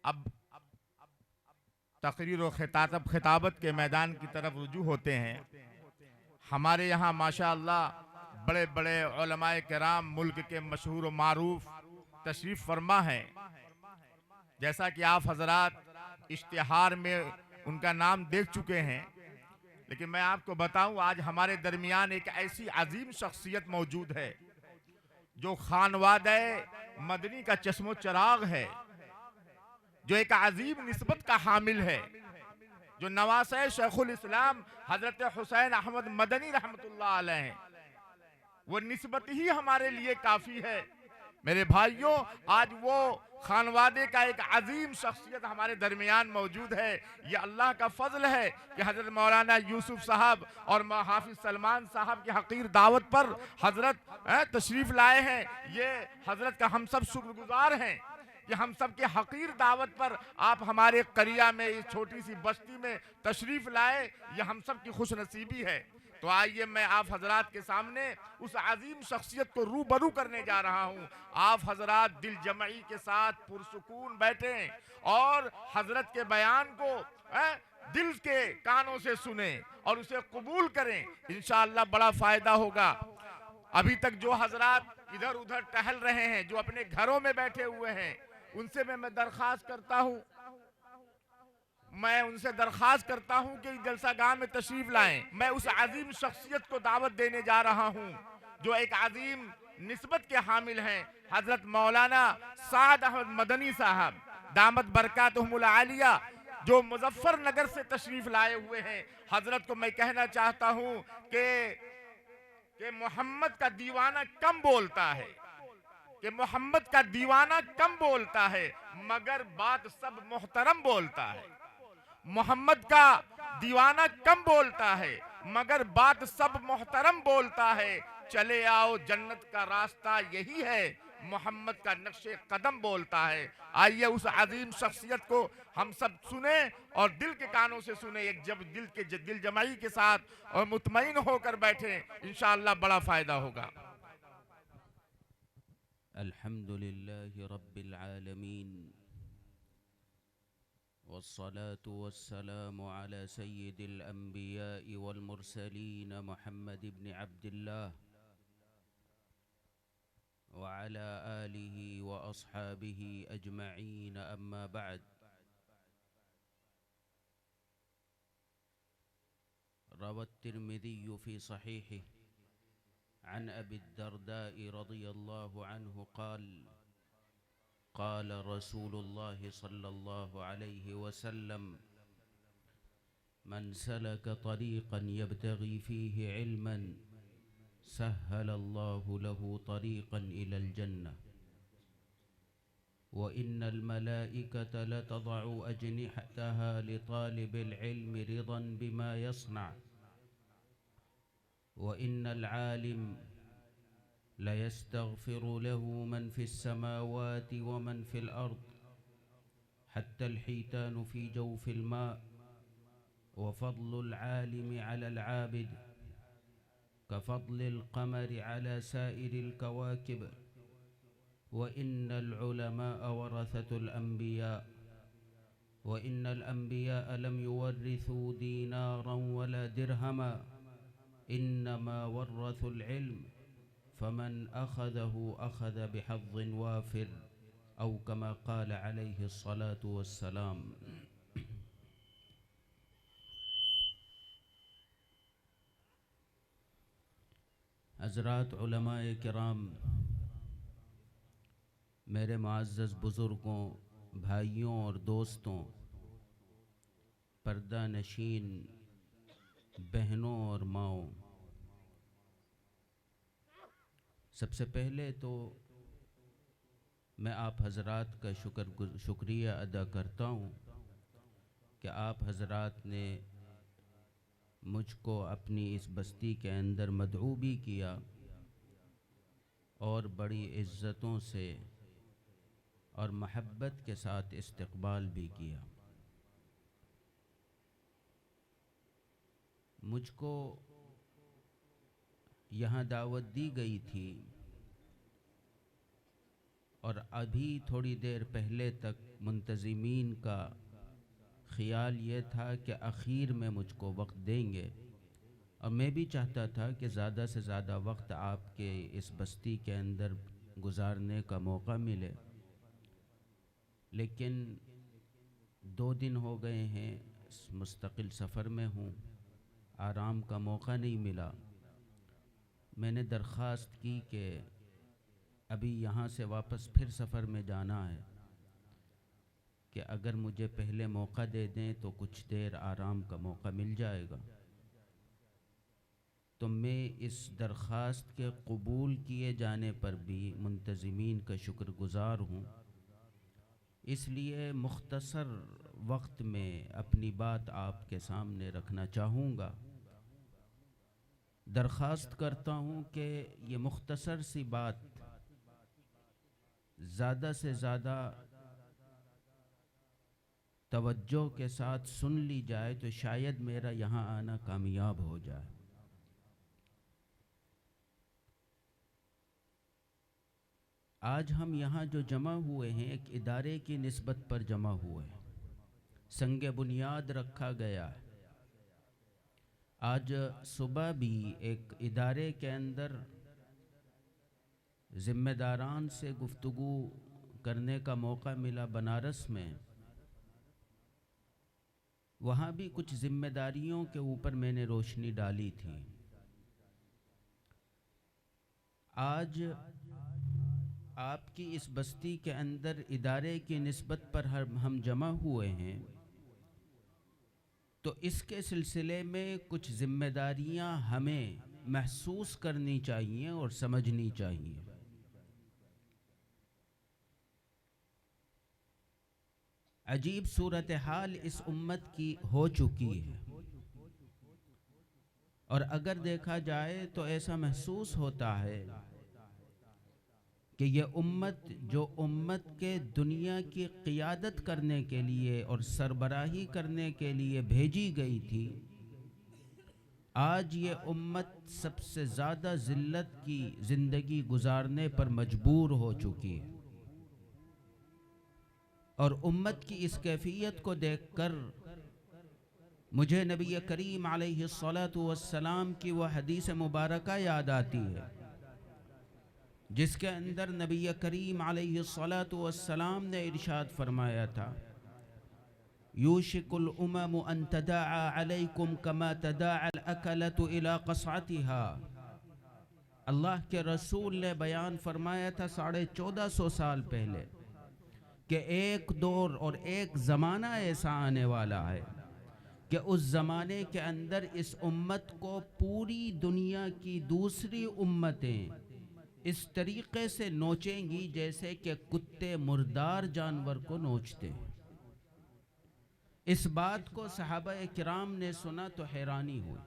اب تقریر و خطابت کے میدان کی طرف رجوع ہوتے ہیں۔ ہمارے یہاں ماشاءاللہ بڑے بڑے علماء کرام ملک کے مشہور و معروف تشریف فرما ہیں، جیسا کہ آپ حضرات اشتہار میں ان کا نام دیکھ چکے ہیں۔ لیکن میں آپ کو بتاؤں، آج ہمارے درمیان ایک ایسی عظیم شخصیت موجود ہے جو خانوادہ مدنی کا چشم و چراغ ہے، جو ایک عظیم نسبت کا حامل ہے، جو نواسہ شیخ الاسلام حضرت حسین احمد مدنی رحمت اللہ علیہ ہیں۔ وہ نسبت ہی ہمارے لیے کافی ہے۔ میرے بھائیوں، آج وہ خانوادے کا ایک عظیم شخصیت ہمارے درمیان موجود ہے۔ یہ اللہ کا فضل ہے کہ حضرت مولانا یوسف صاحب اور حافظ سلمان صاحب کی حقیر دعوت پر حضرت تشریف لائے ہیں۔ یہ حضرت کا ہم سب شکر گزار ہیں کہ ہم سب کے حقیر دعوت پر آپ ہمارے قریہ میں اس چھوٹی سی بستی میں تشریف لائے، یہ ہم سب کی خوش نصیبی ہے۔ تو آئیے میں آپ حضرات کے سامنے اس عظیم شخصیت کو روبرو کرنے جا رہا ہوں۔ آپ حضرات دل جمعی کے ساتھ پرسکون بیٹھیں اور حضرت کے بیان کو دل کے کانوں سے سنیں اور اسے قبول کریں، انشاءاللہ بڑا فائدہ ہوگا۔ ابھی تک جو حضرات ادھر ادھر ٹہل رہے ہیں، جو اپنے گھروں میں بیٹھے ہوئے ہیں، ان سے میں درخواست کرتا ہوں کہ جلسہ گاہ میں تشریف لائیں۔ میں اس عظیم شخصیت کو دعوت دینے جا رہا ہوں جو ایک عظیم نسبت کے حامل ہیں، حضرت مولانا سعد احمد مدنی صاحب دامت برکاتہم العالیہ، جو مظفر نگر سے تشریف لائے ہوئے ہیں۔ حضرت کو میں کہنا چاہتا ہوں کہ محمد کا دیوانہ کم بولتا ہے، مگر بات سب محترم بولتا ہے۔ محمد کا دیوانہ کم بولتا ہے مگر بات سب محترم بولتا ہے۔ چلے آؤ جنت کا راستہ یہی ہے، محمد کا نقش قدم بولتا ہے۔ آئیے اس عظیم شخصیت کو ہم سب سنیں اور دل کے کانوں سے سنیں، ایک جب دل جمعی کے ساتھ اور مطمئن ہو کر بیٹھیں، انشاءاللہ بڑا فائدہ ہوگا۔ الحمد لله رب العالمين، والصلاة والسلام على سيد الأنبياء والمرسلين محمد بن عبد الله وعلى آله وأصحابه أجمعين، أما بعد. روى الترمذي في صحيحه عن أبي الدرداء رضي الله عنه قال: قال رسول الله صلى الله عليه وسلم: من سلك طريقا يبتغي فيه علما سهل الله له طريقا إلى الجنة، وإن الملائكة لتضع أجنحتها لطالب العلم رضا بما يصنع، وإن العالم ليستغفر له من في السماوات ومن في الأرض، حتى الحيتان في جوف الماء، وفضل العالم على العابد كفضل القمر على سائر الكواكب، وإن العلماء ورثة الأنبياء، وإن الأنبياء لم يورثوا دينارا ولا درهما، إنما ورثوا العلم، فمن أخذه أخذ بحظ وافر، أو كما قال عليه الصلاة والسلام. حضرات علماء کرام، میرے معزز بزرگوں، بھائیوں اور دوستوں، پردہ نشین بہنوں اور ماؤں، سب سے پہلے تو میں آپ حضرات کا شکریہ ادا کرتا ہوں کہ آپ حضرات نے مجھ کو اپنی اس بستی کے اندر مدعو بھی کیا اور بڑی عزتوں سے اور محبت کے ساتھ استقبال بھی کیا۔ مجھ کو یہاں دعوت دی گئی تھی اور ابھی تھوڑی دیر پہلے تک منتظمین کا خیال یہ تھا کہ اخیر میں مجھ کو وقت دیں گے، اور میں بھی چاہتا تھا کہ زیادہ سے زیادہ وقت آپ کے اس بستی کے اندر گزارنے کا موقع ملے، لیکن 2 دن ہو گئے ہیں مستقل سفر میں ہوں، آرام کا موقع نہیں ملا۔ میں نے درخواست کی کہ ابھی یہاں سے واپس پھر سفر میں جانا ہے، کہ اگر مجھے پہلے موقع دے دیں تو کچھ دیر آرام کا موقع مل جائے گا۔ تو میں اس درخواست کے قبول کیے جانے پر بھی منتظمین کا شکر گزار ہوں، اس لیے مختصر وقت میں اپنی بات آپ کے سامنے رکھنا چاہوں گا۔ درخواست کرتا ہوں کہ یہ مختصر سی بات زیادہ سے زیادہ توجہ کے ساتھ سن لی جائے تو شاید میرا یہاں آنا کامیاب ہو جائے۔ آج ہم یہاں جو جمع ہوئے ہیں ایک ادارے کی نسبت پر جمع ہوئے ہیں، سنگ بنیاد رکھا گیا ہے۔ آج صبح بھی ایک ادارے کے اندر ذمہ داران سے گفتگو کرنے کا موقع ملا بنارس میں، وہاں بھی کچھ ذمہ داریوں کے اوپر میں نے روشنی ڈالی تھی۔ آج آپ کی اس بستی کے اندر ادارے کی نسبت پر ہم جمع ہوئے ہیں، تو اس کے سلسلے میں کچھ ذمہ داریاں ہمیں محسوس کرنی چاہیے اور سمجھنی چاہیے۔ عجیب صورتحال اس امت کی ہو چکی ہے، اور اگر دیکھا جائے تو ایسا محسوس ہوتا ہے کہ یہ امت جو امت کے دنیا کی قیادت کرنے کے لیے اور سربراہی کرنے کے لیے بھیجی گئی تھی، آج یہ امت سب سے زیادہ ذلت کی زندگی گزارنے پر مجبور ہو چکی ہے۔ اور امت کی اس کیفیت کو دیکھ کر مجھے نبی کریم علیہ الصلاۃ والسلام کی وہ حدیث مبارکہ یاد آتی ہے، جس کے اندر نبی کریم علیہ الصلاۃ والسلام نے ارشاد فرمایا تھا، یوشک الامم ان تداعى علیکم کما تداعى الاکلۃ الى قصعتها۔ اللہ کے رسول نے بیان فرمایا تھا 1450 سال پہلے کہ ایک دور اور ایک زمانہ ایسا آنے والا ہے کہ اس زمانے کے اندر اس امت کو پوری دنیا کی دوسری امتیں اس طریقے سے نوچیں گی جیسے کہ کتے مردار جانور کو نوچتے ہیں۔ اس بات کو صحابہ کرام نے سنا تو حیرانی ہوئی۔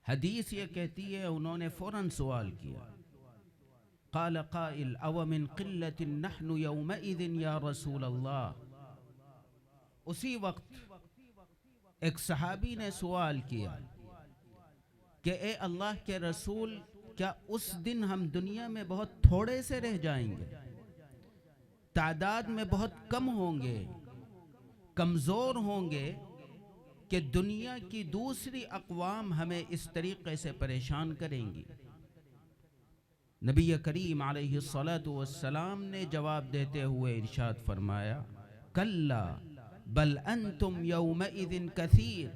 حدیث یہ کہتی ہے، انہوں نے فوراً سوال کیا، قال قائل او من قلت نحن یومئذ یا رسول اللہ۔ اسی وقت ایک صحابی نے سوال کیا کہ اے اللہ کے رسول، کیا اس دن ہم دنیا میں بہت تھوڑے سے رہ جائیں گے، تعداد میں بہت کم ہوں گے، کمزور ہوں گے کہ دنیا کی دوسری اقوام ہمیں اس طریقے سے پریشان کریں گی؟ نبی کریم علیہ الصلاۃ والسلام نے جواب دیتے ہوئے ارشاد فرمایا، کلا بل انتم یومئذ کثیر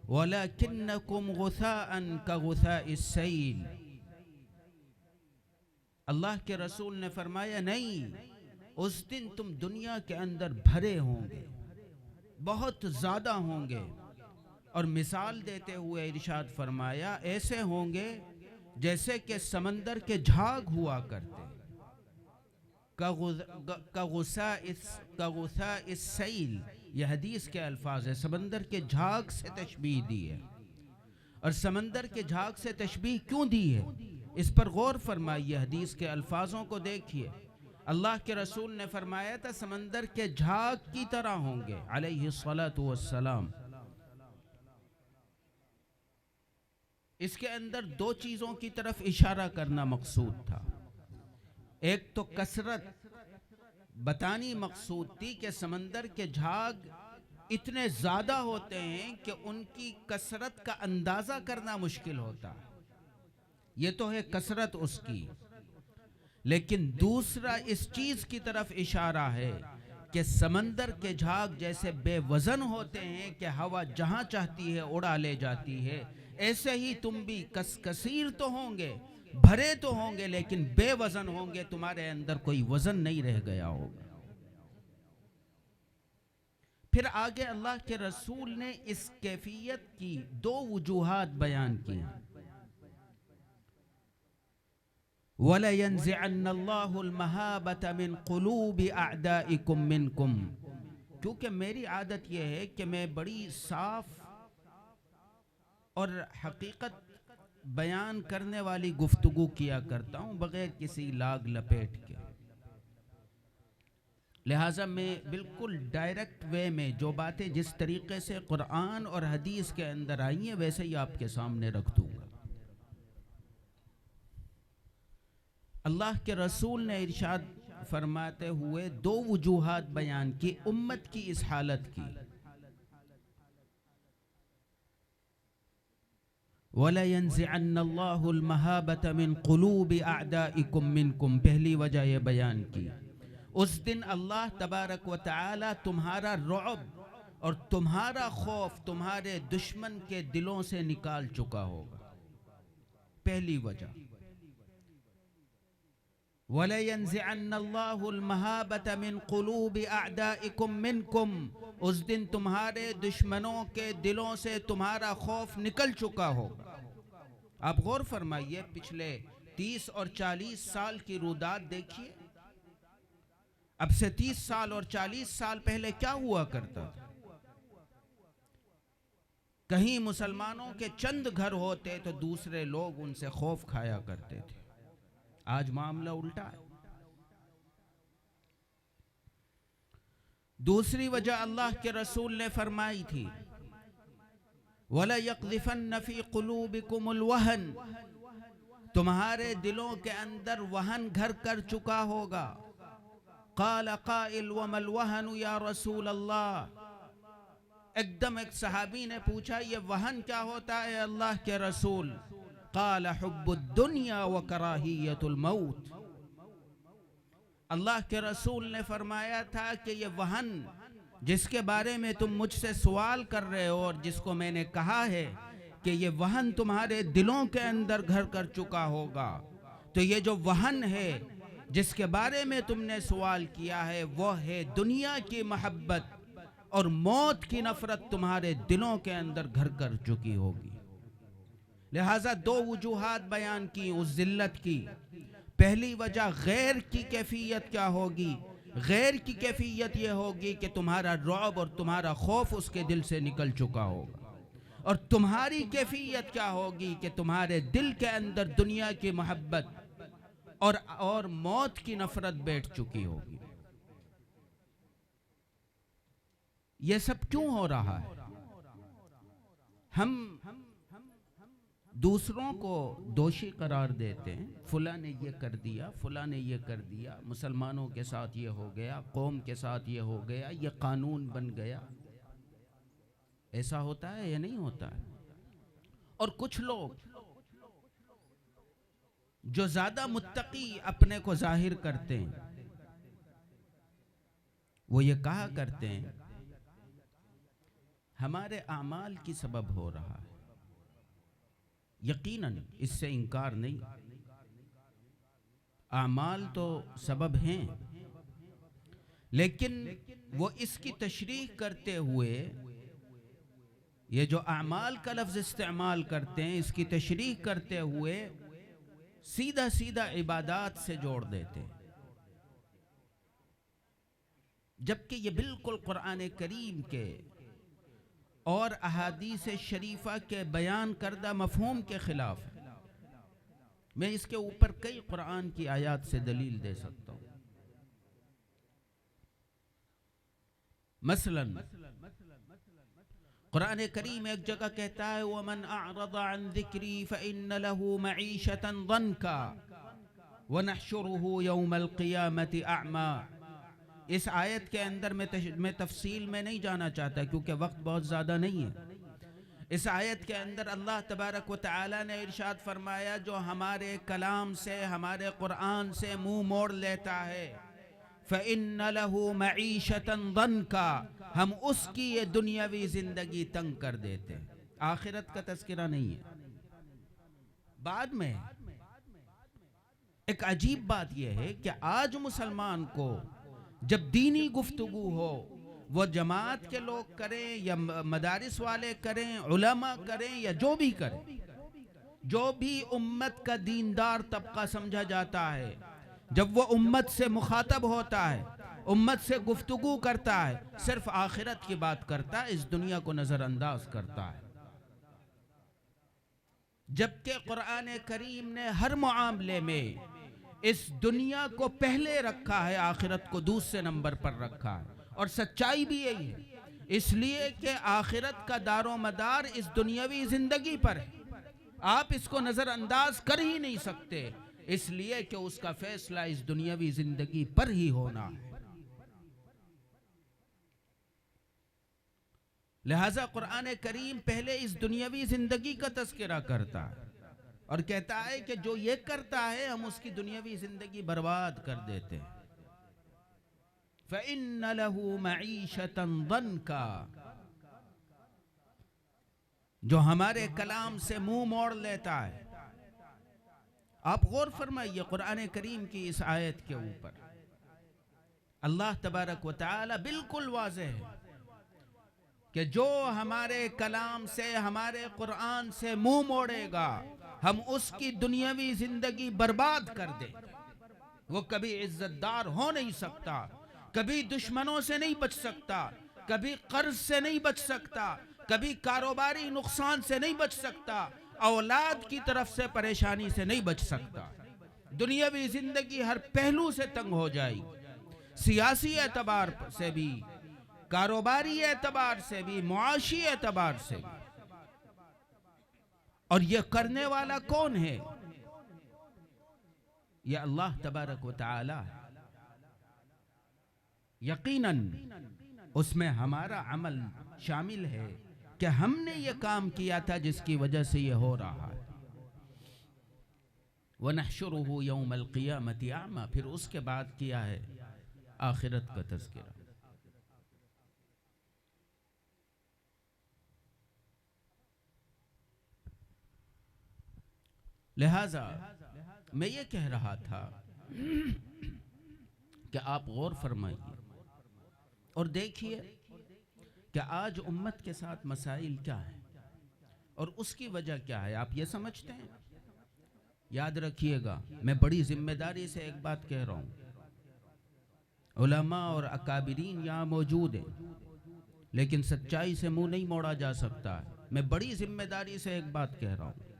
ولکنکم غثاء کغثاء السیل۔ اللہ کے رسول نے فرمایا، نہیں، اس دن تم دنیا کے اندر بھرے ہوں گے، بہت زیادہ ہوں گے، اور مثال دیتے ہوئے ارشاد فرمایا، ایسے ہوں گے جیسے کہ سمندر کے جھاگ ہوا کرتے، کغثاء السیل، یہ حدیث کے الفاظ ہے، سمندر کے جھاگ سے تشبیہ دی ہے۔ اور سمندر کے جھاگ سے تشبیہ کیوں دی ہے، اس پر غور فرمائیے، حدیث کے الفاظوں کو دیکھیے۔ اللہ کے رسول نے فرمایا تھا سمندر کے جھاگ کی طرح ہوں گے علیہ الصلاۃ والسلام۔ اس کے اندر 2 چیزوں کی طرف اشارہ کرنا مقصود تھا۔ ایک تو کثرت بتانی مقصود تھی کہ سمندر کے جھاگ اتنے زیادہ ہوتے ہیں کہ ان کی کثرت کا اندازہ کرنا مشکل ہوتا ہے. یہ تو ہے کثرت اس کی. لیکن دوسرا اس چیز کی طرف اشارہ ہے کہ سمندر کے جھاگ جیسے بے وزن ہوتے ہیں کہ ہوا جہاں چاہتی ہے اڑا لے جاتی ہے، ایسے ہی تم بھی کثیر تو ہوں گے، بھرے تو ہوں گے، لیکن بے وزن ہوں گے. تمہارے اندر کوئی وزن نہیں رہ گیا ہوگا. پھر آگے اللہ کے رسول نے اس کیفیت کی دو وجوہات بیان کی. وَلَيَنزِعَنَّ اللَّهُ الْمَهَابَةَ مِنْ قُلُوبِ أَعْدَائِكُمْ مِنْكُمْ. کیونکہ میری عادت یہ ہے کہ میں بڑی صاف اور حقیقت بیان کرنے والی گفتگو کیا کرتا ہوں بغیر کسی لاگ لپیٹ کے. لہٰذا میں بالکل ڈائریکٹ وے میں جو باتیں جس طریقے سے قرآن اور حدیث کے اندر آئی ہیں ویسے ہی آپ کے سامنے رکھ دوں گا. اللہ کے رسول نے ارشاد فرماتے ہوئے دو وجوہات بیان کی امت کی اس حالت کی. وَلَيَنزِعَنَّ اللَّهُ الْمَهَابَةَ مِنْ قُلُوبِ أَعْدَائِكُمْ مِنْكُمْ. پہلی وجہ یہ بیان کی اس دن اللہ تبارک و تعالی تمہارا رعب اور تمہارا خوف تمہارے دشمن کے دلوں سے نکال چکا ہوگا. پہلی وجہ. وَلَيَنزِعَنَّ اللَّهُ الْمَهَابَةَ مِنْ قُلُوبِ أَعْدَائِكُمْ مِنْكُمْ. اس دن تمہارے دشمنوں کے دلوں سے تمہارا خوف نکل چکا ہوگا. آپ غور فرمائیے پچھلے 30 اور 40 سال کی رودات دیکھیے. اب سے 30 سال اور 40 سال پہلے کیا ہوا کرتا تھا؟ کہیں مسلمانوں کے چند گھر ہوتے تو دوسرے لوگ ان سے خوف کھایا کرتے تھے. آج معاملہ الٹا ہے. دوسری وجہ اللہ کے رسول نے فرمائی تھی وَلَيَقْذِفَنَّ فِي قُلُوبِكُمُ الْوَهْنَ. تمہارے دلوں کے اندر وہن گھر کر چکا ہوگا. قال قائل وما الوهن یا رسول اللہ. ایک دم ایک صحابی نے پوچھا یہ وہن کیا ہوتا ہے اللہ کے رسول؟ قال حب الدنیا وکراہیت الموت. اللہ کے رسول نے فرمایا تھا کہ یہ وہن جس کے بارے میں تم مجھ سے سوال کر رہے ہو اور جس کو میں نے کہا ہے کہ یہ وہن تمہارے دلوں کے اندر گھر کر چکا ہوگا، تو یہ جو وہن ہے جس کے بارے میں تم نے سوال کیا ہے وہ ہے دنیا کی محبت اور موت کی نفرت تمہارے دلوں کے اندر گھر کر چکی ہوگی. لہٰذا دو وجوہات بیان کی اس ذلت کی. پہلی وجہ غیر کی کیفیت کیا ہوگی؟ غیر کی کیفیت یہ ہوگی کہ تمہارا رعب اور تمہارا خوف اس کے دل سے نکل چکا ہوگا. اور تمہاری کیفیت کیا ہوگی کہ تمہارے دل کے اندر دنیا کی محبت اور موت کی نفرت بیٹھ چکی ہوگی. یہ سب کیوں ہو رہا ہے؟ ہم دوسروں کو دوشی قرار دیتے ہیں. فلاں نے یہ کر دیا، فلاں نے یہ کر دیا، مسلمانوں کے ساتھ یہ ہو گیا، قوم کے ساتھ یہ ہو گیا، یہ قانون بن گیا. ایسا ہوتا ہے یا نہیں ہوتا ہے؟ اور کچھ لوگ جو زیادہ متقی اپنے کو ظاہر کرتے ہیں وہ یہ کہا کرتے ہیں ہمارے اعمال کی سبب ہو رہا ہے. یقیناً اس سے انکار نہیں، اعمال تو سبب ہیں، لیکن وہ اس کی تشریح کرتے ہوئے یہ جو اعمال کا لفظ استعمال کرتے ہیں اس کی تشریح کرتے ہوئے سیدھا سیدھا عبادات سے جوڑ دیتے ہیں، جبکہ یہ بالکل قرآن کریم کے اور احادیث شریفہ کے بیان کردہ مفہوم کے خلاف ہے. میں اس کے اوپر کئی قرآن کی آیات سے دلیل دے سکتا ہوں. مثلا قرآن کریم ایک جگہ کہتا ہے وَمَنْ أَعْرَضَ عَنْ ذِكْرِي فَإِنَّ لَهُ مَعِيشَةً ضَنْكًا وَنَحْشُرُهُ يَوْمَ الْقِيَامَةِ أَعْمَى۔ اس آیت کے اندر میں تفصیل میں نہیں جانا چاہتا کیونکہ وقت بہت زیادہ نہیں ہے۔ اس آیت کے اندر اللہ تبارک و تعالی نے ارشاد فرمایا جو ہمارے کلام سے، ہمارے قرآن سے منہ موڑ لیتا ہے فَإِنَّ لَهُ مَعِيشَةً ضَنْكَ، ہم اس کی یہ دنیاوی زندگی تنگ کر دیتے ہیں۔ آخرت کا تذکرہ نہیں ہے، بعد میں۔ ایک عجیب بات یہ ہے کہ آج مسلمان کو جب دینی گفتگو ہو، وہ جماعت کے لوگ کریں یا مدارس والے کریں، علماء کریں یا جو بھی کریں، جو بھی امت کا دیندار طبقہ سمجھا جاتا ہے، جب وہ امت سے مخاطب ہوتا ہے، امت سے گفتگو کرتا ہے، صرف آخرت کی بات کرتا ہے، اس دنیا کو نظر انداز کرتا ہے۔ جبکہ قرآن کریم نے ہر معاملے میں اس دنیا کو پہلے رکھا ہے، آخرت کو دوسرے نمبر پر رکھا ہے، اور سچائی بھی یہی ہے، اس لیے کہ آخرت کا دار و مدار اس دنیاوی زندگی پر ہے، آپ اس کو نظر انداز کر ہی نہیں سکتے، اس لیے کہ اس کا فیصلہ اس دنیاوی زندگی پر ہی ہونا ہے۔ لہٰذا قرآن کریم پہلے اس دنیاوی زندگی کا تذکرہ کرتا ہے اور کہتا ہے کہ جو یہ کرتا ہے ہم اس کی دنیاوی زندگی برباد کر دیتے ہیں۔ فَإِنَّ لَهُ مَعِيشَةً ضَنْكَ، جو ہمارے کلام سے منہ موڑ لیتا ہے۔ آپ غور فرمائیے قرآن کریم کی اس آیت کے اوپر، اللہ تبارک و تعالی بالکل واضح ہے کہ جو ہمارے کلام سے، ہمارے قرآن سے منہ موڑے گا، ہم اس کی دنیاوی زندگی برباد کر دیں۔ وہ کبھی عزت دار ہو نہیں سکتا، کبھی دشمنوں سے نہیں بچ سکتا، کبھی قرض سے نہیں بچ سکتا، کبھی کاروباری نقصان سے نہیں بچ سکتا، اولاد کی طرف سے پریشانی سے نہیں بچ سکتا۔ دنیاوی زندگی ہر پہلو سے تنگ ہو جائے گی، سیاسی اعتبار سے بھی، کاروباری اعتبار سے بھی، معاشی اعتبار سے بھی۔ اور یہ کرنے والا کون ہے؟ یہ اللہ تبارک و تعالی ہے۔ یقیناً اس میں ہمارا عمل شامل ہے کہ ہم نے یہ کام کیا تھا جس کی وجہ سے یہ ہو رہا ہے۔ وَنَحْشُرُهُ يَوْمَ الْقِيَامَةِ أَعْمَى، پھر اس کے بعد کیا ہے آخرت کا تذکرہ۔ لہٰذا میں یہ کہہ رہا تھا کہ آپ غور فرمائیے اور دیکھیے کہ آج امت کے ساتھ مسائل کیا ہیں اور اس کی وجہ کیا ہے، آپ یہ سمجھتے ہیں؟ یاد رکھیے گا، میں بڑی ذمہ داری سے ایک بات کہہ رہا ہوں، علماء اور اکابرین یہاں موجود ہیں، لیکن سچائی سے منہ نہیں موڑا جا سکتا ہے۔ میں بڑی ذمہ داری سے ایک بات کہہ رہا ہوں،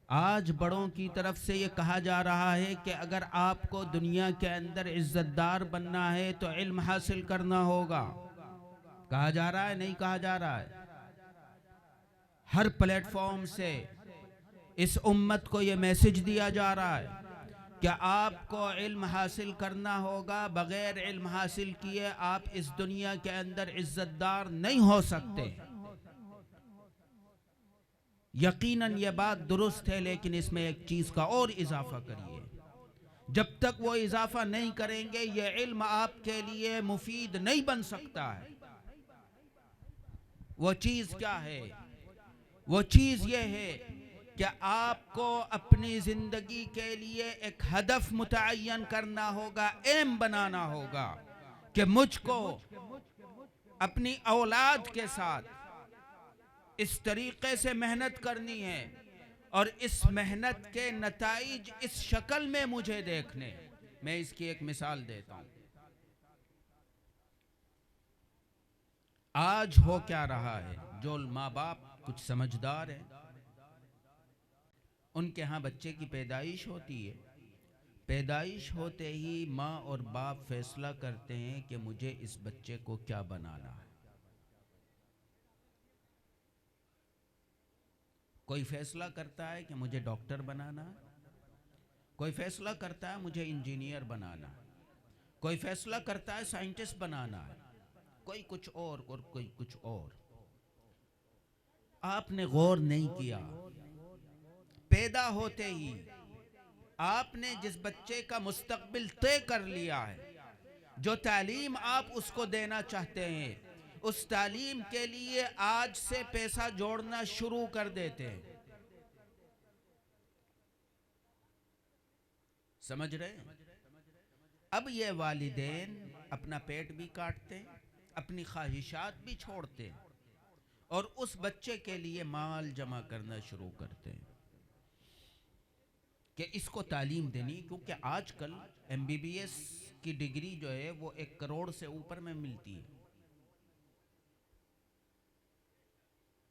آج بڑوں کی طرف سے یہ کہا جا رہا ہے کہ اگر آپ کو دنیا کے اندر عزت دار بننا ہے تو علم حاصل کرنا ہوگا۔ کہا جا رہا ہے، نہیں کہا جا رہا ہے؟ ہر پلیٹ فارم سے اس امت کو یہ میسج دیا جا رہا ہے کہ آپ کو علم حاصل کرنا ہوگا، بغیر علم حاصل کیے آپ اس دنیا کے اندر عزت دار نہیں ہو سکتے۔ یقیناً یہ بات درست ہے، لیکن اس میں ایک چیز کا اور اضافہ کریے۔ جب تک وہ اضافہ نہیں کریں گے یہ علم آپ کے لیے مفید نہیں بن سکتا ہے۔ وہ چیز کیا ہے؟ وہ چیز یہ ہے کہ آپ کو اپنی زندگی کے لیے ایک ہدف متعین کرنا ہوگا، ایم بنانا ہوگا کہ مجھ کو اپنی اولاد کے ساتھ اس طریقے سے محنت کرنی ہے اور اس محنت کے نتائج اس شکل میں مجھے دیکھنے۔ میں اس کی ایک مثال دیتا ہوں۔ آج ہو کیا رہا ہے، جو ماں باپ کچھ سمجھدار ہیں، ان کے ہاں بچے کی پیدائش ہوتی ہے، پیدائش ہوتے ہی ماں اور باپ فیصلہ کرتے ہیں کہ مجھے اس بچے کو کیا بنانا ہے۔ کوئی فیصلہ کرتا ہے کہ مجھے ڈاکٹر بنانا ہے، کوئی فیصلہ کرتا ہے مجھے انجینئر بنانا ہے، کوئی فیصلہ کرتا ہے سائنٹسٹ بنانا ہے، کوئی کچھ اور کوئی کچھ اور۔ آپ نے غور نہیں کیا، پیدا ہوتے ہی آپ نے جس بچے کا مستقبل طے کر لیا ہے، جو تعلیم آپ اس کو دینا چاہتے ہیں، اس تعلیم کے لیے آج سے پیسہ جوڑنا شروع کر دیتے ہیں۔ سمجھ رہے ہیں؟ اب یہ والدین اپنا پیٹ بھی کاٹتے ہیں، اپنی خواہشات بھی چھوڑتے ہیں، اور اس بچے کے لیے مال جمع کرنا شروع کرتے ہیں کہ اس کو تعلیم دینی، کیونکہ آج کل MBBS کی ڈگری جو ہے وہ 1 کروڑ سے اوپر میں ملتی ہے۔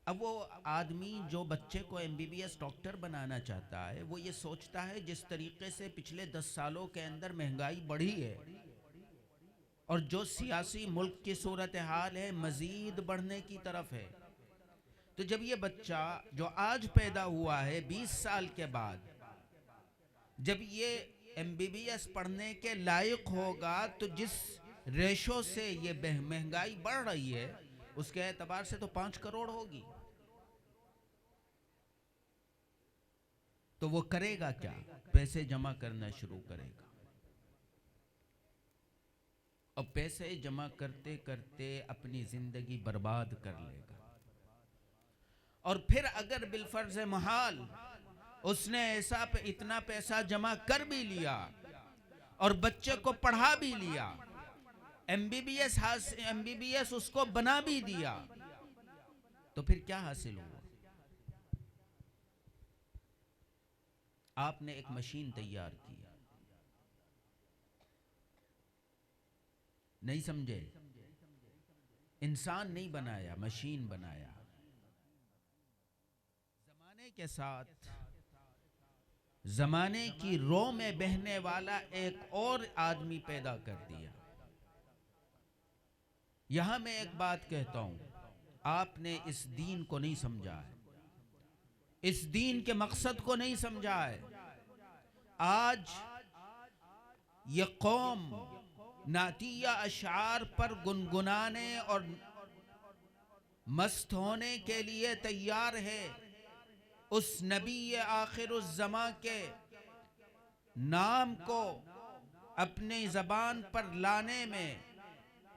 اب وہ آدمی جو بچے کو MBBS ڈاکٹر بنانا چاہتا ہے، وہ یہ سوچتا ہے جس طریقے سے پچھلے 10 سالوں کے اندر مہنگائی بڑھی ہے اور جو سیاسی ملک کی صورتحال ہے مزید بڑھنے کی طرف ہے، تو جب یہ بچہ جو آج پیدا ہوا ہے 20 سال کے بعد جب یہ MBBS پڑھنے کے لائق ہوگا، تو جس ریشو سے یہ مہنگائی بڑھ رہی ہے اس کے اعتبار سے تو 5 کروڑ ہوگی، تو وہ کرے گا کیا؟ پیسے جمع کرنا شروع کرے گا، اور پیسے جمع کرتے کرتے اپنی زندگی برباد کر لے گا۔ اور پھر اگر بالفرض محال اس نے اتنا پیسہ جمع کر بھی لیا اور بچے کو پڑھا بھی لیا، MBBS اس کو بنا بھی دیا، تو پھر کیا حاصل ہوا؟ آپ نے ایک مشین تیار کی، نہیں سمجھے؟ انسان نہیں بنایا، مشین بنایا۔ زمانے کے ساتھ زمانے کی رو میں بہنے والا ایک اور آدمی پیدا کر دیا۔ یہاں میں ایک بات کہتا ہوں، آپ نے اس دین کو نہیں سمجھا ہے، اس دین کے مقصد کو نہیں سمجھا ہے۔ آج یہ قوم نعتیہ اشعار پر گنگنانے اور مست ہونے کے لیے تیار ہے، اس نبی آخر الزمان کے نام کو اپنی زبان پر لانے میں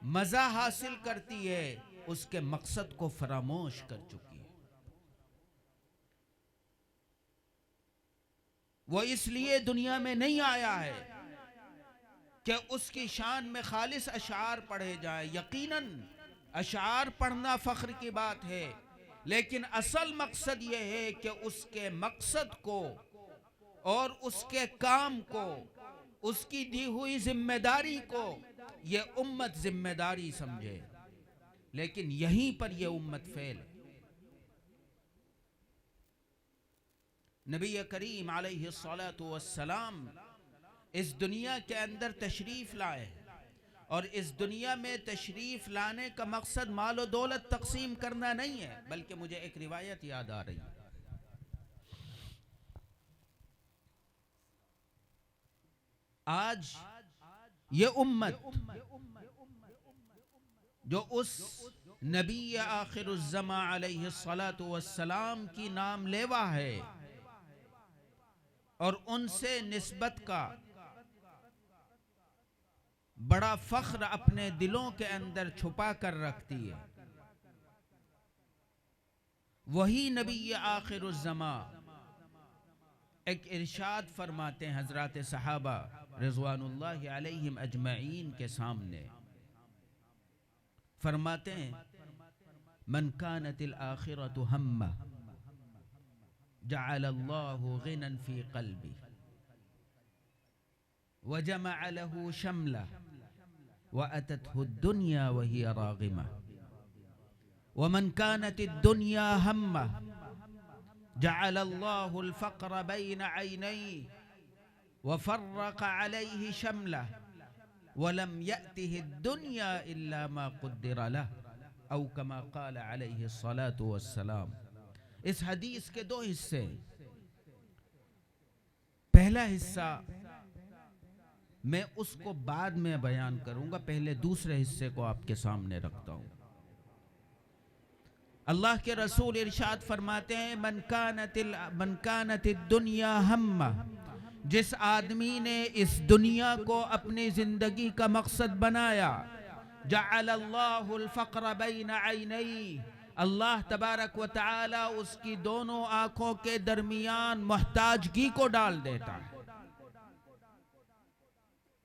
مزہ حاصل کرتی ہے، اس کے مقصد کو فراموش کر چکی ہے۔ وہ اس لیے دنیا میں نہیں آیا ہے کہ اس کی شان میں خالص اشعار پڑھے جائیں۔ یقیناً اشعار پڑھنا فخر کی بات ہے، لیکن اصل مقصد یہ ہے کہ اس کے مقصد کو اور اس کے کام کو، اس کی دی ہوئی ذمہ داری کو یہ امت ذمہ داری سمجھے، لیکن یہیں پر یہ امت فیل ہے۔ نبی کریم علیہ السلام اس دنیا کے اندر تشریف لائے، اور اس دنیا میں تشریف لانے کا مقصد مال و دولت تقسیم کرنا نہیں ہے، بلکہ مجھے ایک روایت یاد آ رہی ہے۔ آج یہ امت جو اس نبی آخر الزمان علیہ السلام کی نام لیوا ہے اور ان سے نسبت کا بڑا فخر اپنے دلوں کے اندر چھپا کر رکھتی ہے، وہی نبی آخر الزمان ایک ارشاد فرماتے ہیں حضرات صحابہ رضوان اللہ علیہم اجمعین کے سامنے، فرماتے ہیں من كانت الآخرة همه جعل الله غنى في قلبه وجمع له شمله وأتته الدنيا وهي راغمة، ومن كانت الدنيا همه جعل الله الفقر بين عينيه وفرق عليه شمله ولم يأته الدنيا إلا ما قدر له، او كما قال علیہ الصلاة والسلام۔ اس حدیث کے 2 حصے، پہلا حصہ میں اس کو بعد میں بیان کروں گا، پہلے دوسرے حصے کو آپ کے سامنے رکھتا ہوں۔ اللہ کے رسول ارشاد فرماتے ہیں من کانت الدنیا ہمہ، جس آدمی نے اس دنیا کو اپنی زندگی کا مقصد بنایا، جعل اللہ الفقر بین عینیہ، اللہ تبارک و تعالی اس کی دونوں آنکھوں کے درمیان محتاجگی کو ڈال دیتا ہے۔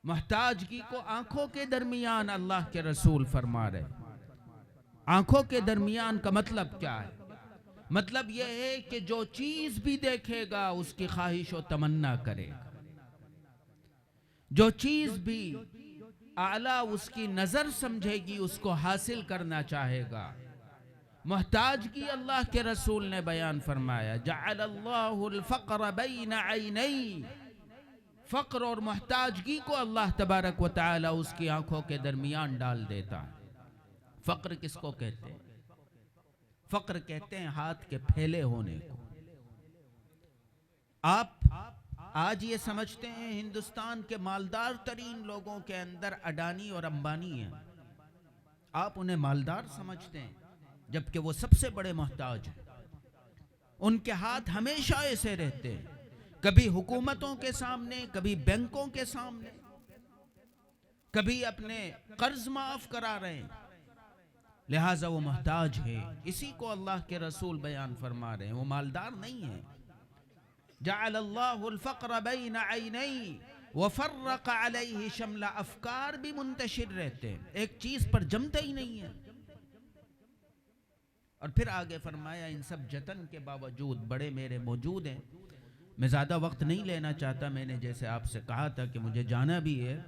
محتاجگی کو آنکھوں کے درمیان اللہ کے رسول فرما رہے۔ آنکھوں کے درمیان کا مطلب کیا ہے؟ مطلب یہ ہے کہ جو چیز بھی دیکھے گا اس کی خواہش و تمنا کرے گا، جو چیز بھی اعلیٰ اس کی نظر سمجھے گی اس کو حاصل کرنا چاہے گا۔ محتاجگی اللہ کے رسول نے بیان فرمایا، جعل اللہ الفقر بین عینیہ، فقر اور محتاجگی کو اللہ تبارک و تعالی اس کی آنکھوں کے درمیان ڈال دیتا ہے۔ فقر کس کو کہتے ہیں؟ فقر کہتے ہیں ہاتھ کے پھیلے ہونے کو۔ آپ آج یہ سمجھتے ہیں ہندوستان کے مالدار ترین لوگوں کے اندر اڈانی اور امبانی ہیں، آپ انہیں مالدار سمجھتے ہیں جبکہ وہ سب سے بڑے محتاج ہیں۔ ان کے ہاتھ ہمیشہ ایسے رہتے ہیں، کبھی حکومتوں کے سامنے، کبھی بینکوں کے سامنے، کبھی اپنے قرض معاف کرا رہے ہیں، لہٰذا وہ محتاج ہے۔ اسی کو اللہ کے رسول بیان فرما رہے ہیں، وہ مالدار نہیں ہیں۔ جعل اللہ الفقر بین عینیہ وفرق علیہ شمل، افکار بھی منتشر رہتے ہیں، ایک چیز پر جمتے ہی نہیں ہیں۔ اور پھر آگے فرمایا ان سب جتن کے باوجود بڑے میرے موجود ہیں۔ میں زیادہ وقت نہیں لینا چاہتا، میں نے جیسے آپ سے کہا تھا کہ مجھے جانا بھی ہے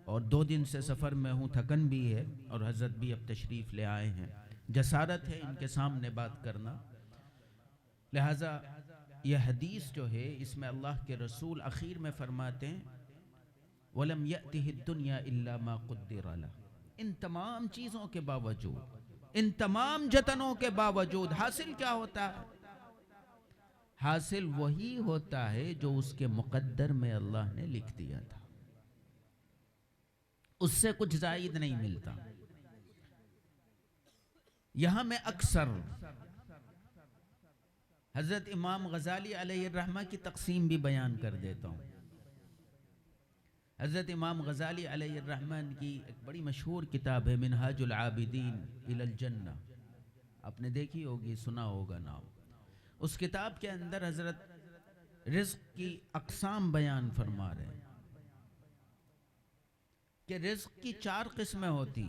اور 2 دن سے سفر میں ہوں، تھکن بھی ہے، اور حضرت بھی اب تشریف لے آئے ہیں، جسارت ہے ان کے سامنے بات کرنا۔ لہٰذا یہ حدیث جو ہے اس میں اللہ کے رسول اخیر میں فرماتے ہیں وَلَمْ يَأْتِهِ الدُّنْيَا إِلَّا مَا قُدِّرَ لَهُ، ان تمام چیزوں کے باوجود، ان تمام جتنوں کے باوجود حاصل کیا ہوتا ہے؟ حاصل وہی ہوتا ہے جو اس کے مقدر میں اللہ نے لکھ دیا تھا، اس سے کچھ زائد نہیں ملتا۔ یہاں میں اکثر حضرت امام غزالی علیہ الرحمہ کی تقسیم بھی بیان کر دیتا ہوں۔ حضرت امام غزالی علیہ الرحمہ کی ایک بڑی مشہور کتاب ہے منہاج العابدین الی الجنہ، آپ نے دیکھی ہوگی، سنا ہوگا نام۔ اس کتاب کے اندر حضرت رزق کی اقسام بیان فرما رہے ہیں کہ رزق کی 4 قسمیں ہوتی۔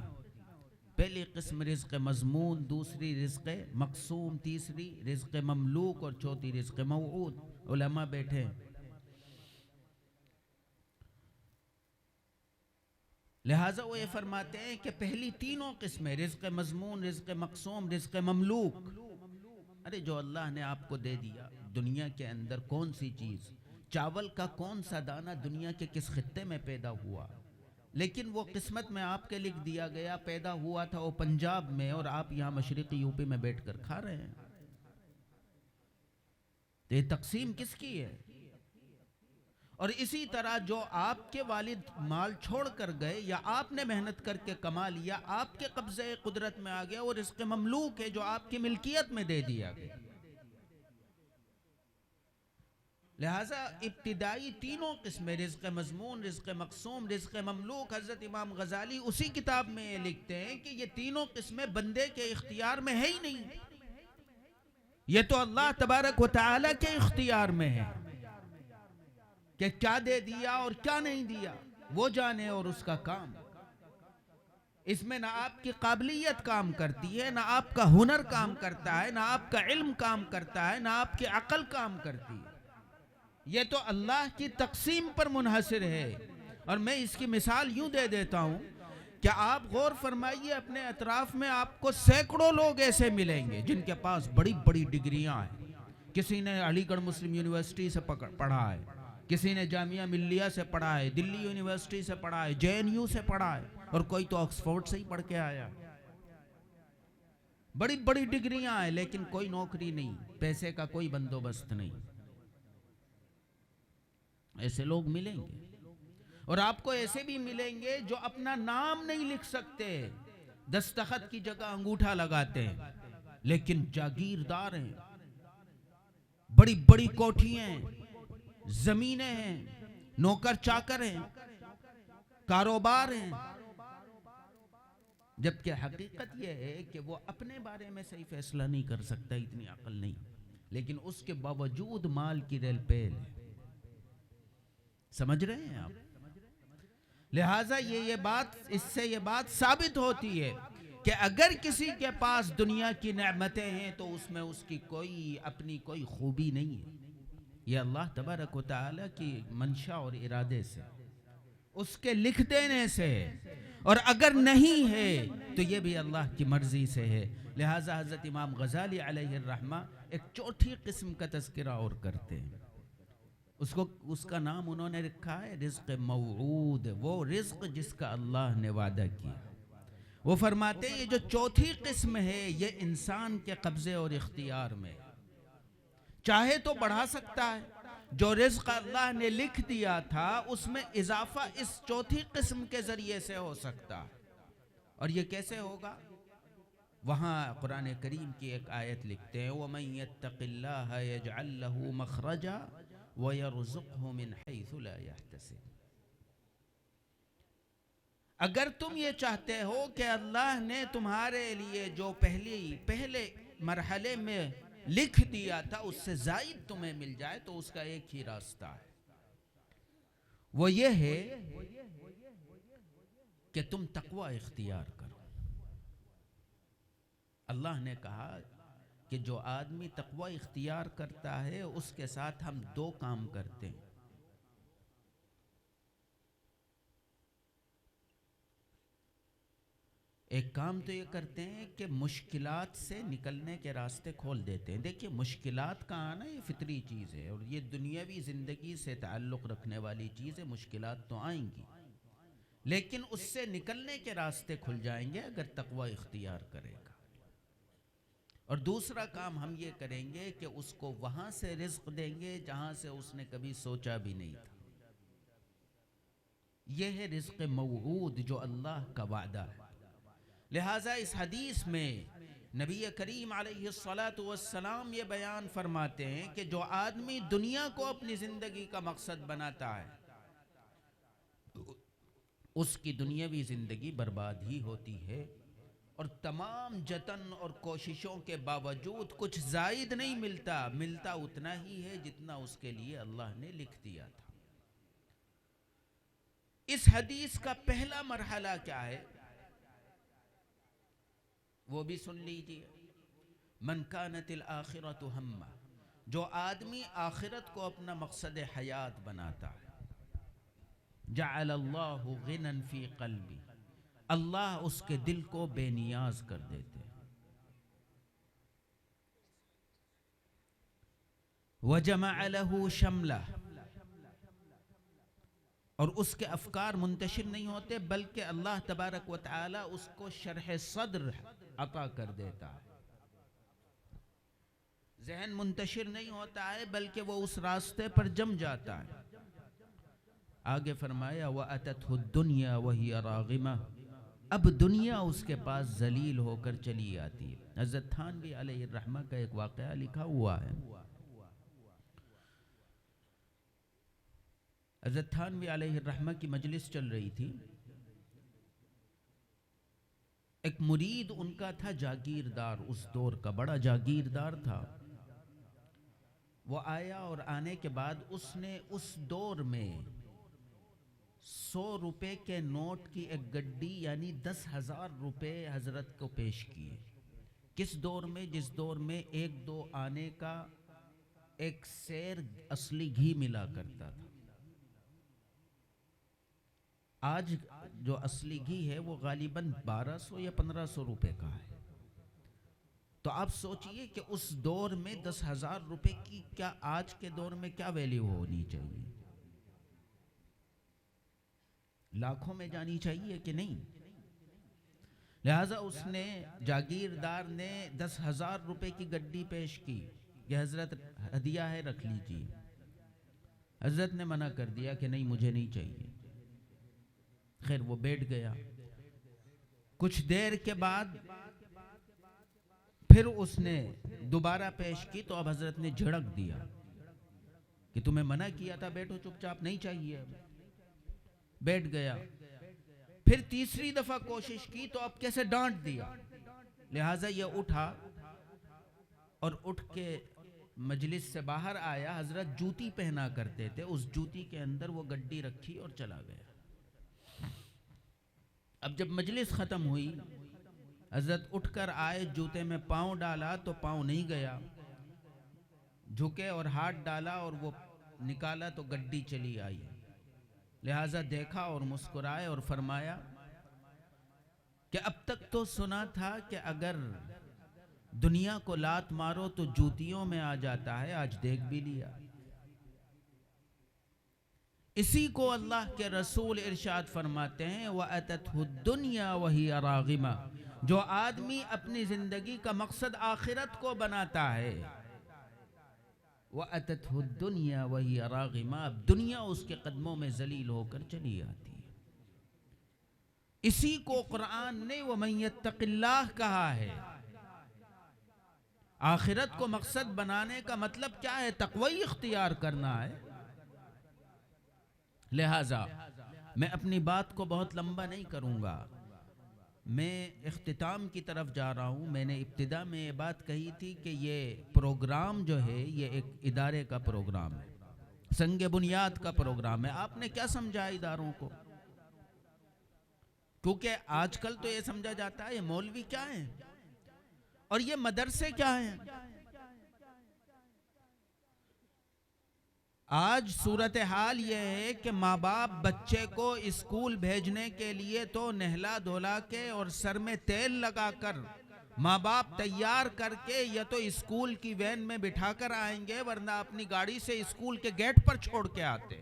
پہلی قسم رزق مضمون، دوسری رزق مقسوم، تیسری رزق مملوک اور چوتھی رزق موعود۔ علماء بیٹھے ہیں، لہٰذا وہ یہ فرماتے ہیں کہ پہلی تینوں قسمیں رزق مضمون، رزق مقسوم، رزق مملوک، ارے جو اللہ نے آپ کو دے دیا دنیا کے اندر، کون سی چیز، چاول کا کون سا دانہ دنیا کے کس خطے میں پیدا ہوا، لیکن وہ قسمت میں آپ کے لکھ دیا گیا، پیدا ہوا تھا وہ پنجاب میں، اور آپ یہاں مشرقی یوپی میں بیٹھ کر کھا رہے ہیں۔ تو یہ تقسیم کس کی ہے؟ اور اسی طرح جو آپ کے والد مال چھوڑ کر گئے یا آپ نے محنت کر کے کما لیا، آپ کے قبضے قدرت میں آ گیا، وہ رزق مملوک ہے جو آپ کی ملکیت میں دے دیا گیا۔ لہٰذا ابتدائی تینوں قسمیں رزق مضمون، رزق مقسوم، رزق مملوک، حضرت امام غزالی اسی کتاب میں یہ لکھتے ہیں کہ یہ تینوں قسمیں بندے کے اختیار میں ہے ہی نہیں، یہ تو اللہ تبارک و تعالی کے اختیار میں ہے کہ کیا دے دیا اور کیا نہیں دیا، وہ جانے اور اس کا کام۔ اس میں نہ آپ کی قابلیت کام کرتی ہے، نہ آپ کا ہنر کام کرتا ہے، نہ آپ کا علم کام کرتا ہے، نہ آپ کی عقل کام کرتی ہے، یہ تو اللہ کی تقسیم پر منحصر ہے۔ اور میں اس کی مثال یوں دے دیتا ہوں کہ آپ غور فرمائیے، اپنے اطراف میں آپ کو سینکڑوں لوگ ایسے ملیں گے جن کے پاس بڑی بڑی ڈگریاں ہیں، کسی نے علی گڑھ مسلم یونیورسٹی سے پڑھا ہے، کسی نے جامعہ ملیہ سے پڑھا ہے، دلی یونیورسٹی سے پڑھا ہے، JNU سے پڑھا ہے، اور کوئی تو آکسفورڈ سے ہی پڑھ کے آیا۔ بڑی بڑی ڈگریاں ہیں لیکن کوئی نوکری نہیں، پیسے کا کوئی بندوبست نہیں۔ ایسے لوگ ملیں گے، اور آپ کو ایسے بھی ملیں گے جو اپنا نام نہیں لکھ سکتے، دستخط کی جگہ انگوٹھا لگاتے ہیں، لیکن جاگیردار ہیں، بڑی بڑی کوٹھیاں ہیں، زمینیں ہیں، نوکر چاکر ہیں، کاروبار ہیں، جبکہ حقیقت یہ ہے کہ وہ اپنے بارے میں صحیح فیصلہ نہیں کر سکتا، اتنی عقل نہیں، لیکن اس کے باوجود مال کی ریل پیل ہے۔ سمجھ رہے ہیں آپ؟ لہٰذا یہ بات، اس سے یہ بات ثابت ہوتی ہے کہ اگر کسی کے پاس دنیا کی نعمتیں ہیں تو اس میں اس کی اپنی کوئی خوبی نہیں ہے، یہ اللہ تبارک و تعالی کی منشا اور ارادے سے، اس کے لکھ دینے سے ہے، اور اگر نہیں ہے تو یہ بھی اللہ کی مرضی سے ہے۔ لہٰذا حضرت امام غزالی علیہ الرحمہ ایک چوتھی قسم کا تذکرہ اور کرتے ہیں، اس کا نام انہوں نے رکھا ہے رزق موعود، وہ رزق جس کا اللہ نے وعدہ کیا۔ وہ فرماتے ہیں یہ جو چوتھی قسم ہے یہ انسان کے قبضے اور اختیار میں، چاہے تو بڑھا سکتا ہے، جو رزق اللہ نے لکھ دیا تھا اس میں اضافہ اس چوتھی قسم کے ذریعے سے ہو سکتا ہے، اور یہ کیسے ہوگا؟ وہاں قرآن کریم کی ایک آیت لکھتے ہیں وَمَن يَتَّقِ اللَّهَ يَجْعَل لَّهُ مَخْرَجًا وَيَرْزُقْهُ مِنْ حَيْثُ لَا يَحْتَسِبُ۔ اگر تم یہ چاہتے ہو کہ اللہ نے تمہارے لیے جو پہلے مرحلے میں لکھ دیا تھا اس سے زائد تمہیں مل جائے تو اس کا ایک ہی راستہ ہے، وہ یہ ہے کہ تم تقوی اختیار کرو۔ اللہ نے کہا کہ جو آدمی تقوی اختیار کرتا ہے اس کے ساتھ ہم دو کام کرتے ہیں۔ ایک کام تو یہ کرتے ہیں کہ مشکلات سے نکلنے کے راستے کھول دیتے ہیں۔ دیکھیے مشکلات کا آنا یہ فطری چیز ہے، اور یہ دنیاوی زندگی سے تعلق رکھنے والی چیز ہے، مشکلات تو آئیں گی، لیکن اس سے نکلنے کے راستے کھل جائیں گے اگر تقوی اختیار کرے گا۔ اور دوسرا کام ہم یہ کریں گے کہ اس کو وہاں سے رزق دیں گے جہاں سے اس نے کبھی سوچا بھی نہیں تھا۔ یہ ہے رزق موعود جو اللہ کا وعدہ ہے۔ لہٰذا اس حدیث میں نبی کریم علیہ السلام یہ بیان فرماتے ہیں کہ جو آدمی دنیا کو اپنی زندگی کا مقصد بناتا ہے اس کی دنیاوی زندگی برباد ہی ہوتی ہے، اور تمام جتن اور کوششوں کے باوجود کچھ زائد نہیں ملتا اتنا ہی ہے جتنا اس کے لیے اللہ نے لکھ دیا تھا۔ اس حدیث کا پہلا مرحلہ کیا ہے وہ بھی سن لیجئے۔ من کانت الآخرۃ ہمہ، جو آدمی آخرت کو اپنا مقصد حیات بناتا ہے، جعل اللہ غنى فی قلبی، اللہ اس کے دل کو بے نیاز کر دیتے ہیں۔ وجمع له شملہ، اور اس کے افکار منتشر نہیں ہوتے بلکہ اللہ تبارک و تعالی اس کو شرح صدر عطا کر دیتا ہے، ذہن منتشر نہیں ہوتا ہے بلکہ وہ اس راستے پر جم جاتا ہے۔ آگے فرمایا وَأَتَتْهُ الدُّنْيَا وَهِيَ رَاغِمَةٌ، اب دنیا اس کے پاس ذلیل ہو کر چلی آتی ہے۔ حضرت تھانوی علیہ الرحمہ کا ایک واقعہ لکھا ہوا ہے۔ حضرت تھانوی علیہ الرحمہ کی مجلس چل رہی تھی، ایک مرید ان کا تھا جاگیردار، اس دور کا بڑا جاگیردار تھا۔ وہ آیا اور آنے کے بعد اس نے اس دور میں 100 روپے کے نوٹ کی ایک گڈی یعنی 10,000 روپے حضرت کو پیش کیے۔ کس دور میں؟ جس دور میں 1-2 آنے کا ایک سیر اصلی گھی ملا کرتا تھا۔ آج جو اصلی گھی ہے وہ غالباً 1200 یا 1500 روپے کا ہے۔ تو آپ سوچئے کہ اس دور میں 10,000 روپے کی کیا آج کے دور میں کیا ویلیو ہونی چاہیے؟ لاکھوں میں جانی چاہیے کہ نہیں؟ لہٰذا اس نے جاگیردار نے 10,000 روپے کی گڈی پیش کی کہ حضرت ہدیہ ہے رکھ لیجیے۔ حضرت نے منع کر دیا کہ نہیں مجھے نہیں چاہیے. خیر وہ بیٹھ گیا. کچھ دیر کے بعد پھر اس نے دوبارہ پیش کی تو اب حضرت نے جھڑک دیا کہ تمہیں منع کیا تھا بیٹھو چپ چاپ, نہیں چاہیے. بیٹھ گیا. پھر تیسری دفعہ کوشش کی تو اب کیسے ڈانٹ دیا. لہٰذا یہ اٹھا اور اٹھ کے مجلس سے باہر آیا. حضرت جوتی پہنا کرتے تھے, اس جوتی کے اندر وہ گڈی رکھی اور چلا گیا. اب جب مجلس ختم ہوئی حضرت اٹھ کر آئے, جوتے میں پاؤں ڈالا تو پاؤں نہیں گیا. جھکے اور ہاتھ ڈالا اور وہ نکالا تو گڈی چلی آئی. لہٰذا دیکھا اور مسکرائے اور فرمایا کہ اب تک تو سنا تھا کہ اگر دنیا کو لات مارو تو جوتیوں میں آ جاتا ہے, آج دیکھ بھی لیا. اسی کو اللہ کے رسول ارشاد فرماتے ہیں وَأَتَتْهُ الدُّنْيَا وَهِيَ رَاغِمَةٌ, جو آدمی اپنی زندگی کا مقصد آخرت کو بناتا ہے, وَأَتَتْهُ الدُّنْيَا وَهِيَ رَاغِمَةٌ, اب دنیا اس کے قدموں میں ذلیل ہو کر چلی آتی ہے. اسی کو قرآن نے وَمَن يَتَّقِ اللَّهَ کہا ہے. آخرت کو مقصد بنانے کا مطلب کیا ہے؟ تقوی اختیار کرنا ہے. لہٰذا میں اپنی بات کو بہت لمبا نہیں کروں گا, میں اختتام کی طرف جا رہا ہوں. میں نے ابتدا میں یہ بات کہی تھی کہ یہ پروگرام جو ہے یہ ایک ادارے کا پروگرام ہے, سنگ بنیاد کا پروگرام ہے. آپ نے کیا سمجھا اداروں کو؟ کیونکہ آج کل تو یہ سمجھا جاتا ہے یہ مولوی کیا ہیں اور یہ مدرسے کیا ہیں. آج صورتحال یہ ہے کہ ماں باپ بچے کو اسکول بھیجنے کے لیے تو نہلا دھولا کے اور سر میں تیل لگا کر ماں باپ تیار کر کے یا تو اسکول کی وین میں بٹھا کر آئیں گے ورنہ اپنی گاڑی سے اسکول کے گیٹ پر چھوڑ کے آتے.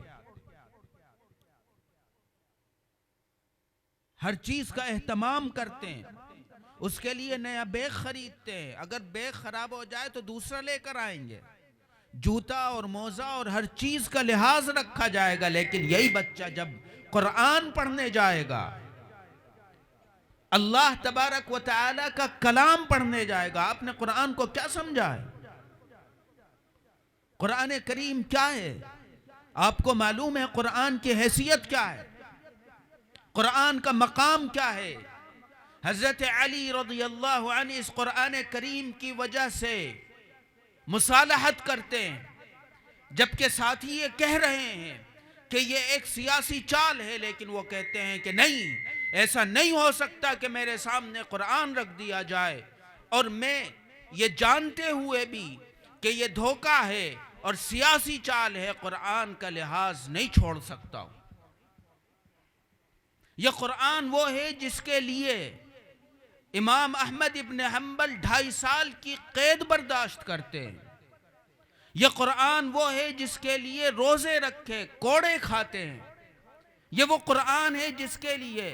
ہر چیز کا اہتمام کرتے ہیں, اس کے لیے نیا بیگ خریدتے ہیں. اگر بیگ خراب ہو جائے تو دوسرا لے کر آئیں گے. جوتا اور موزہ اور ہر چیز کا لحاظ رکھا جائے گا. لیکن یہی بچہ جب قرآن پڑھنے جائے گا, اللہ تبارک و تعالی کا کلام پڑھنے جائے گا, آپ نے قرآن کو کیا سمجھا ہے؟ قرآن کریم کیا ہے؟ آپ کو معلوم ہے قرآن کی حیثیت کیا ہے؟ قرآن کا مقام کیا ہے؟ حضرت علی رضی اللہ عنہ اس قرآن کریم کی وجہ سے مصالحت کرتے ہیں, جبکہ ساتھی یہ کہہ رہے ہیں کہ یہ ایک سیاسی چال ہے, لیکن وہ کہتے ہیں کہ نہیں, ایسا نہیں ہو سکتا کہ میرے سامنے قرآن رکھ دیا جائے اور میں یہ جانتے ہوئے بھی کہ یہ دھوکہ ہے اور سیاسی چال ہے قرآن کا لحاظ نہیں چھوڑ سکتا ہوں. یہ قرآن وہ ہے جس کے لیے امام احمد ابن حنبل 2.5 سال کی قید برداشت کرتے ہیں. یہ قرآن وہ ہے جس کے لیے روزے رکھے, کوڑے کھاتے ہیں. یہ وہ قرآن ہے جس کے لیے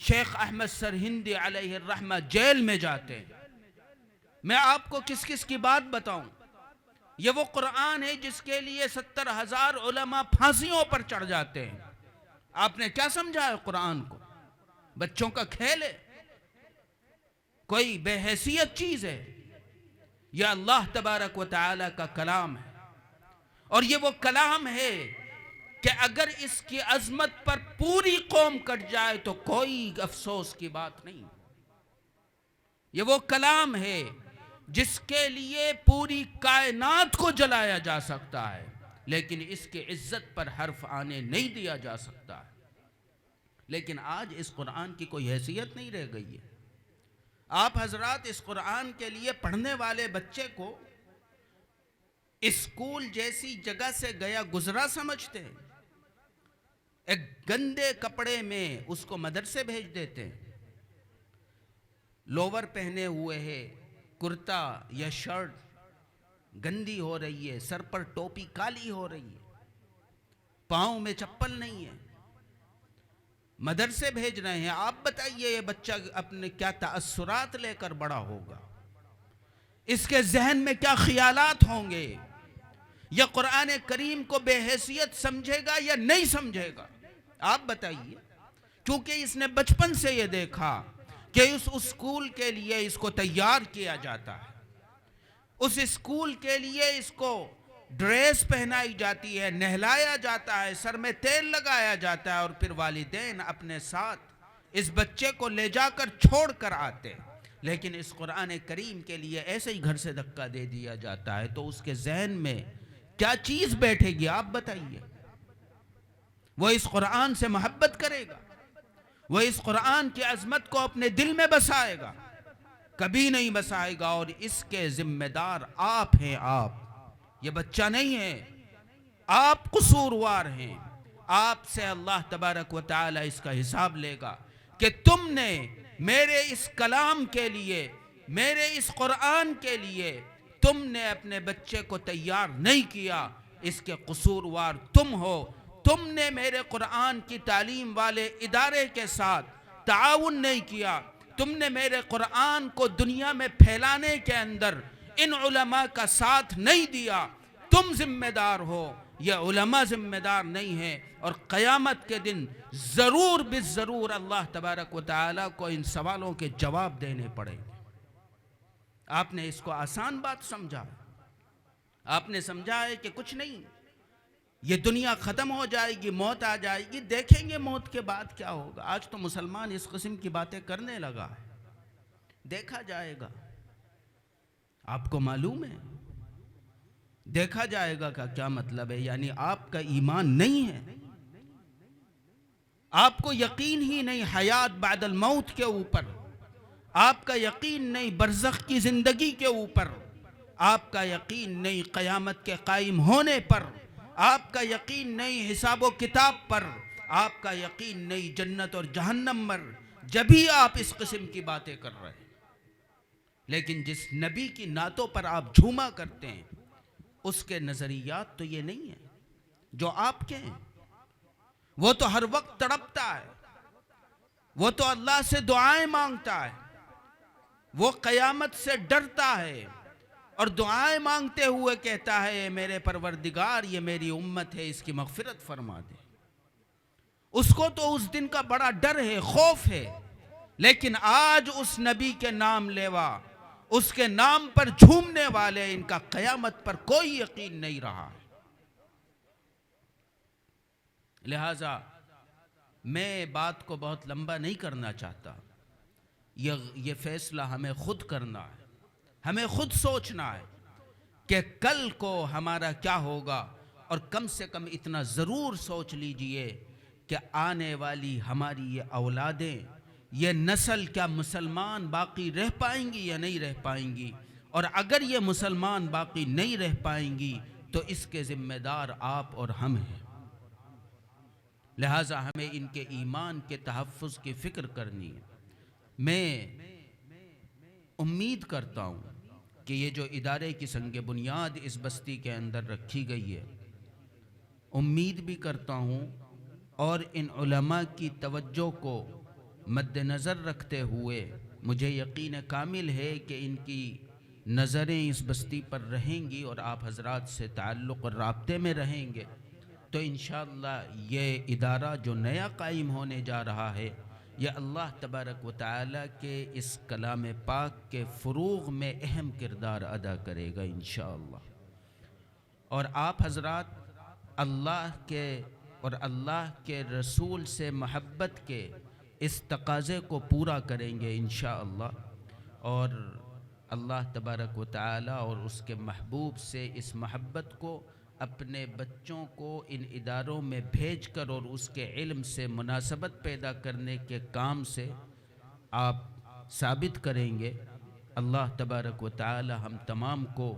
شیخ احمد سرہندی علیہ الرحمہ جیل میں جاتے ہیں. میں آپ کو کس کس کی بات بتاؤں. یہ وہ قرآن ہے جس کے لیے 70,000 علماء پھانسیوں پر چڑھ جاتے ہیں. آپ نے کیا سمجھا ہے قرآن کو؟ بچوں کا کھیل ہے؟ کوئی بے حیثیت چیز ہے؟ یہ اللہ تبارک و تعالی کا کلام ہے, اور یہ وہ کلام ہے کہ اگر اس کی عظمت پر پوری قوم کٹ جائے تو کوئی افسوس کی بات نہیں. یہ وہ کلام ہے جس کے لیے پوری کائنات کو جلایا جا سکتا ہے, لیکن اس کے عزت پر حرف آنے نہیں دیا جا سکتا. لیکن آج اس قرآن کی کوئی حیثیت نہیں رہ گئی ہے. آپ حضرات اس قرآن کے لیے پڑھنے والے بچے کو اسکول جیسی جگہ سے گیا گزرا سمجھتے ہیں. ایک گندے کپڑے میں اس کو مدرسے بھیج دیتے ہیں. لوور پہنے ہوئے ہے, کرتا یا شرٹ گندی ہو رہی ہے, سر پر ٹوپی کالی ہو رہی ہے, پاؤں میں چپل نہیں ہے, مدرسے بھیج رہے ہیں. آپ بتائیے یہ بچہ اپنے کیا تأثرات لے کر بڑا ہوگا, اس کے ذہن میں کیا خیالات ہوں گے. یا قرآن کریم کو بے حیثیت سمجھے گا یا نہیں سمجھے گا؟ آپ بتائیے. چونکہ اس نے بچپن سے یہ دیکھا کہ اس اسکول کے لیے اس کو تیار کیا جاتا ہے، اس اسکول کے لیے اس کو ڈریس پہنائی جاتی ہے، نہلایا جاتا ہے، سر میں تیل لگایا جاتا ہے، اور پھر والدین اپنے ساتھ اس بچے کو لے جا کر چھوڑ کر آتے. لیکن اس قرآن کریم کے لیے ایسے ہی گھر سے دھکا دے دیا جاتا ہے، تو اس کے ذہن میں کیا چیز بیٹھے گی؟ آپ بتائیے. وہ اس قرآن سے محبت کرے گا؟ وہ اس قرآن کی عظمت کو اپنے دل میں بسائے گا؟ کبھی نہیں بسائے گا. اور اس کے ذمہ دار آپ ہیں. آپ، یہ بچہ نہیں ہے. آپ قصوروار ہیں. آپ سے اللہ تبارک و تعالی اس کا حساب لے گا کہ تم نے میرے اس کلام کے لیے، میرے اس قرآن کے لیے تم نے اپنے بچے کو تیار نہیں کیا. اس کے قصوروار تم ہو. تم نے میرے قرآن کی تعلیم والے ادارے کے ساتھ تعاون نہیں کیا. تم نے میرے قرآن کو دنیا میں پھیلانے کے اندر ان علماء کا ساتھ نہیں دیا. تم ذمہ دار ہو، یہ علماء ذمہ دار نہیں ہیں. اور قیامت کے دن ضرور بالضرور اللہ تبارک و تعالیٰ کو ان سوالوں کے جواب دینے پڑیں گے. آپ نے اس کو آسان بات سمجھا. آپ نے سمجھا ہے کہ کچھ نہیں، یہ دنیا ختم ہو جائے گی، موت آ جائے گی، دیکھیں گے موت کے بعد کیا ہوگا. آج تو مسلمان اس قسم کی باتیں کرنے لگا ہے. دیکھا جائے گا. آپ کو معلوم ہے دیکھا جائے گا کا کیا مطلب ہے؟ یعنی آپ کا ایمان نہیں ہے، آپ کو یقین ہی نہیں حیات بعد الموت کے اوپر، آپ کا یقین نہیں برزخ کی زندگی کے اوپر، آپ کا یقین نہیں قیامت کے قائم ہونے پر، آپ کا یقین نہیں حساب و کتاب پر، آپ کا یقین نہیں جنت اور جہنم پر. جبھی آپ اس قسم کی باتیں کر رہے ہیں. لیکن جس نبی کی نعتوں پر آپ جھوما کرتے ہیں، اس کے نظریات تو یہ نہیں ہیں جو آپ کے ہیں. وہ تو ہر وقت تڑپتا ہے، وہ تو اللہ سے دعائیں مانگتا ہے، وہ قیامت سے ڈرتا ہے اور دعائیں مانگتے ہوئے کہتا ہے اے میرے پروردگار، یہ میری امت ہے، اس کی مغفرت فرما دے. اس کو تو اس دن کا بڑا ڈر ہے، خوف ہے. لیکن آج اس نبی کے نام لیوا، اس کے نام پر جھومنے والے، ان کا قیامت پر کوئی یقین نہیں رہا. لہذا میں بات کو بہت لمبا نہیں کرنا چاہتا. یہ فیصلہ ہمیں خود کرنا ہے، ہمیں خود سوچنا ہے کہ کل کو ہمارا کیا ہوگا. اور کم سے کم اتنا ضرور سوچ لیجئے کہ آنے والی ہماری یہ اولادیں، یہ نسل، کیا مسلمان باقی رہ پائیں گی یا نہیں رہ پائیں گی؟ اور اگر یہ مسلمان باقی نہیں رہ پائیں گی تو اس کے ذمہ دار آپ اور ہم ہیں. لہٰذا ہمیں ان کے ایمان کے تحفظ کی فکر کرنی ہے. میں امید کرتا ہوں کہ یہ جو ادارے کی سنگ بنیاد اس بستی کے اندر رکھی گئی ہے، امید بھی کرتا ہوں اور ان علماء کی توجہ کو مد نظر رکھتے ہوئے مجھے یقین کامل ہے کہ ان کی نظریں اس بستی پر رہیں گی اور آپ حضرات سے تعلق اور رابطے میں رہیں گے. تو انشاءاللہ یہ ادارہ جو نیا قائم ہونے جا رہا ہے، یہ اللہ تبارک و تعالی کے اس کلام پاک کے فروغ میں اہم کردار ادا کرے گا انشاءاللہ. اور آپ حضرات اللہ کے اور اللہ کے رسول سے محبت کے اس تقاضے کو پورا کریں گے انشاءاللہ. اور اللہ تبارک و تعالی اور اس کے محبوب سے اس محبت کو اپنے بچوں کو ان اداروں میں بھیج کر اور اس کے علم سے مناسبت پیدا کرنے کے کام سے آپ ثابت کریں گے. اللہ تبارک و تعالی ہم تمام کو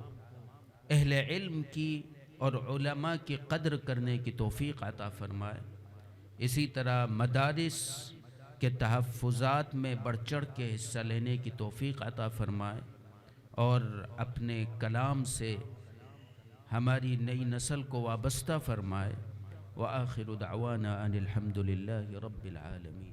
اہل علم کی اور علماء کی قدر کرنے کی توفیق عطا فرمائے. اسی طرح مدارس کے تحفظات میں بڑھ چڑھ کے حصہ لینے کی توفیق عطا فرمائے اور اپنے کلام سے ہماری نئی نسل کو وابستہ فرمائے. وآخر دعوانا ان الحمد للہ رب العالمین.